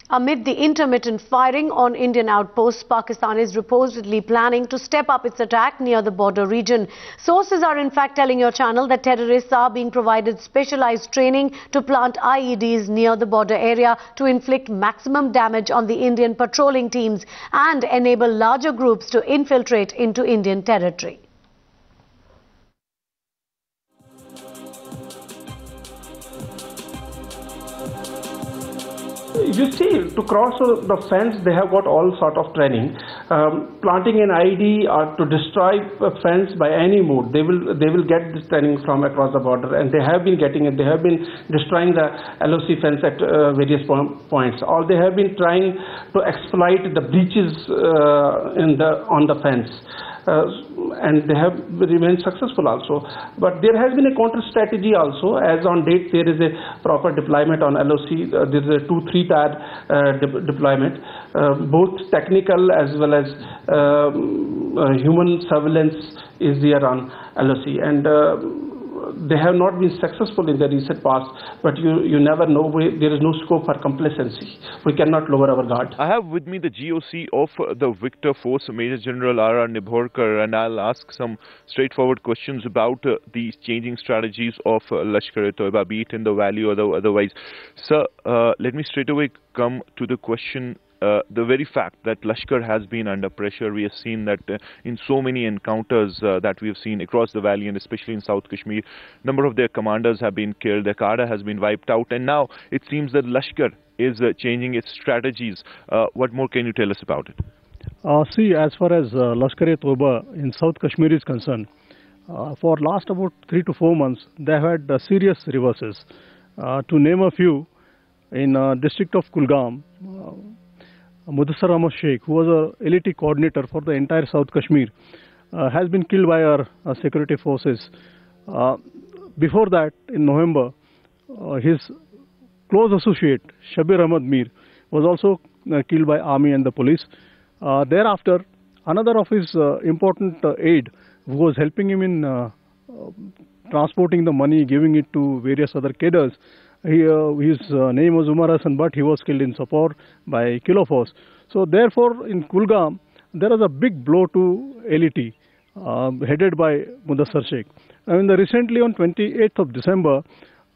Amid the intermittent firing on Indian outposts, Pakistan is reportedly planning to step up its attack near the border region. Sources are in fact telling your channel that terrorists are being provided specialized training to plant IEDs near the border area to inflict maximum damage on the Indian patrolling teams and enable larger groups to infiltrate into Indian territory. You see, to cross the fence, they have got all sort of training. Planting an IED or to destroy a fence by any mode, they will get this training from across the border, and they have been getting it. They have been destroying the LOC fence at various points. Or they have been trying to exploit the breaches on the fence. And they have remained successful also. But there has been a counter strategy also. As on date, there is a proper deployment on LOC. There is a 2-3 tier deployment, both technical as well as human surveillance is there on LOC. And they have not been successful in the recent past, but you never know. There is no scope for complacency. We cannot lower our guard. I have with me the GOC of the Victor Force, Major General R.R. Nibholkar, and I'll ask some straightforward questions about the changing strategies of Lashkar-e-Toiba, be it in the valley or otherwise. Sir, let me straight away come to the question. The very fact that Lashkar has been under pressure, we have seen that in so many encounters that we have seen across the valley and especially in South Kashmir, number of their commanders have been killed, their cadre has been wiped out, and now it seems that Lashkar is changing its strategies. What more can you tell us about it? See, as far as Lashkar-e-Toiba in South Kashmir is concerned, for last about 3 to 4 months, they have had serious reverses. To name a few, in district of Kulgam, Mudassar Ahmad Sheikh, who was an LET coordinator for the entire South Kashmir, has been killed by our security forces. Before that, in November, his close associate, Shabir Ahmad Mir, was also killed by army and the police. Thereafter, another of his important aide, who was helping him in transporting the money, giving it to various other cadres, his name was Umar Hassan, but he was killed in Sopore by Kilo Force. So therefore, in Kulgam, there is a big blow to LET, headed by Mudassar Sheikh. And recently on 28th of December,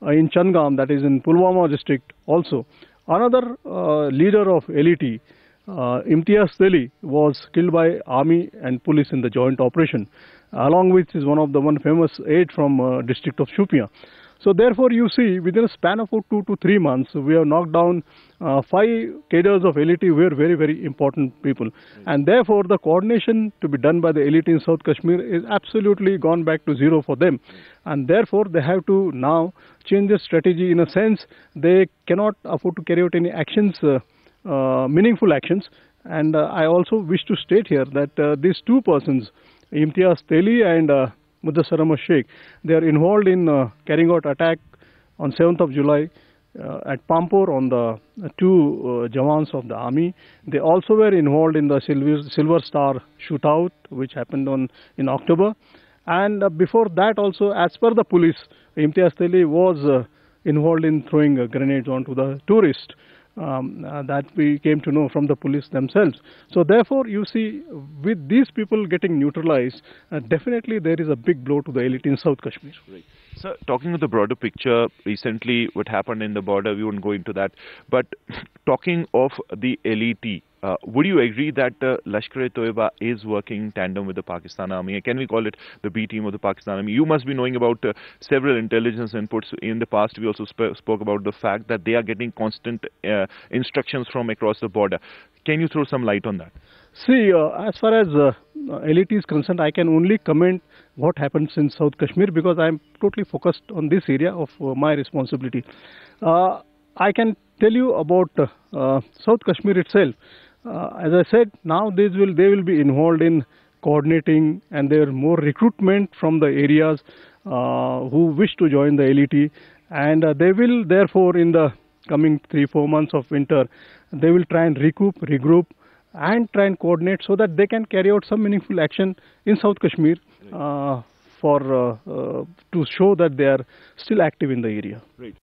in Changam, that is in Pulwama district also, another leader of LET, Imtiaz Teli, was killed by army and police in the joint operation, along with one famous aide from district of Shupia. So therefore, you see, within a span of 2 to 3 months, we have knocked down 5 cadres of LET who were very, very important people. And therefore, the coordination to be done by the LET in South Kashmir is absolutely gone back to zero for them. And therefore, they have to now change their strategy. In a sense, they cannot afford to carry out any actions, meaningful actions. And I also wish to state here that these 2 persons, Imtiaz Teli and Mudassar Ahmad Sheikh, they are involved in carrying out attack on 7th of July at Pampur on the 2 Jawans of the army. They also were involved in the Silver Star shootout, which happened in October. And before that also, as per the police, Imtiaz Teli was involved in throwing grenades onto the tourists. That we came to know from the police themselves. So therefore, you see, with these people getting neutralized, definitely there is a big blow to the LET in South Kashmir. Right. So, talking of the broader picture, recently what happened in the border, we won't go into that. But talking of the LET, would you agree that Lashkar-e-Toiba is working in tandem with the Pakistan Army? Can we call it the B team of the Pakistan Army? You must be knowing about several intelligence inputs. In the past, we also spoke about the fact that they are getting constant instructions from across the border. Can you throw some light on that? See, as far as LET is concerned, I can only comment what happens in South Kashmir because I am totally focused on this area of my responsibility. I can tell you about South Kashmir itself. As I said, now they will be involved in coordinating, and there are more recruitment from the areas who wish to join the LET, and they will therefore in the coming 3-4 months of winter, they will try and regroup and try and coordinate so that they can carry out some meaningful action in South Kashmir to show that they are still active in the area. Right.